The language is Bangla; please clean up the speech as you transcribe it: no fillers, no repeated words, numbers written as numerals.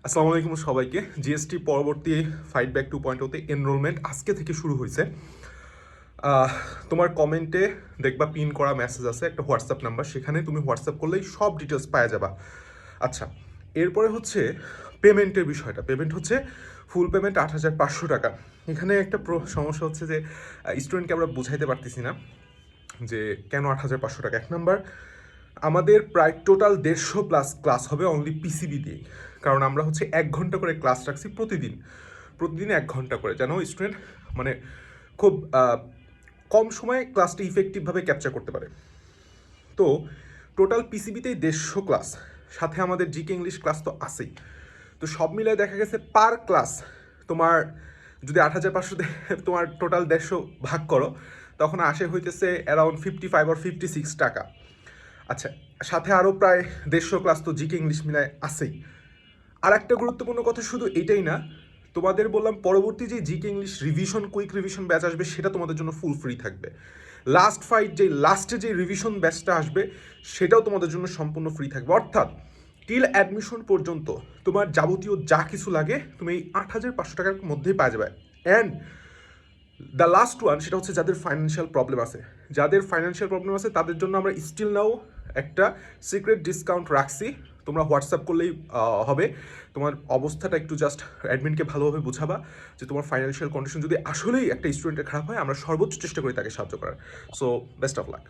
আসসালামু আলাইকুম সবাইকে। জিএসটি পরবর্তী ফাইট ব্যাক 2.0 এনরোলমেন্ট আজকে থেকে শুরু হয়েছে। তোমার কমেন্টে দেখবা পিন করা মেসেজ আছে, একটা হোয়াটসঅ্যাপ নাম্বার, সেখানে তুমি হোয়াটসঅ্যাপ করলেই সব ডিটেলস পাওয়া যাবা। আচ্ছা, এরপরে হচ্ছে পেমেন্টের বিষয়টা। পেমেন্ট হচ্ছে ফুল পেমেন্ট 8,500 টাকা। এখানে একটা সমস্যা হচ্ছে যে স্টুডেন্টকে আমরা বুঝাইতে পারতেছি না যে কেন 8,500 টাকা। এক নাম্বার, আমাদের প্রায় টোটাল 150+ ক্লাস হবে অনলি পিসিবি দিয়েই, কারণ আমরা হচ্ছে 1 ঘন্টা করে ক্লাস রাখছি প্রতিদিন। প্রতিদিন 1 ঘন্টা করে, যেন স্টুডেন্ট মানে খুব কম সময়ে ক্লাসটা ইফেক্টিভভাবে ক্যাপচার করতে পারে। তো টোটাল পিসিবিতেই 150 ক্লাস, সাথে আমাদের জিকে ইংলিশ ক্লাস তো আছেই। তো সব মিলিয়ে দেখা গেছে পার ক্লাস তোমার যদি 8,500 তোমার টোটাল 150 ভাগ করো, তখন আসে হইতেছে অ্যারাউন্ড 55 or 56 টাকা। আচ্ছা, সাথে আরও প্রায় 150 ক্লাস তো জিকে ইংলিশ মিলায় আছেই। আর একটা গুরুত্বপূর্ণ কথা শুধু এটাই না, তোমাদের বললাম পরবর্তী যে GK English revision, quick revision batch আসবে, সেটা তোমাদের জন্য ফুল ফ্রি থাকবে। লাস্টে যে রিভিশন ব্যাচটা আসবে, সেটাও তোমাদের জন্য সম্পূর্ণ ফ্রি থাকবে। অর্থাৎ টিল অ্যাডমিশন পর্যন্ত তোমার যাবতীয় যা কিছু লাগে তুমি এই 8,500 টাকার মধ্যেই পাওয়া যাবে। অ্যান্ড দ্য লাস্ট ওয়ান, সেটা হচ্ছে যাদের ফাইন্যান্সিয়াল প্রবলেম আছে, তাদের জন্য আমরা স্টিল নাও একটা সিক্রেট ডিসকাউন্ট রাখছি। তোমরা হোয়াটসঅ্যাপ করলেই হবে। তোমার অবস্থাটা একটু জাস্ট অ্যাডমিনকে ভালোভাবে বোঝাবা যে তোমার ফাইন্যান্সিয়াল কন্ডিশন যদি আসলেই একটা স্টুডেন্টের খারাপ হয়, আমরা সর্বোচ্চ চেষ্টা করি তাকে সাহায্য করার। So best of luck.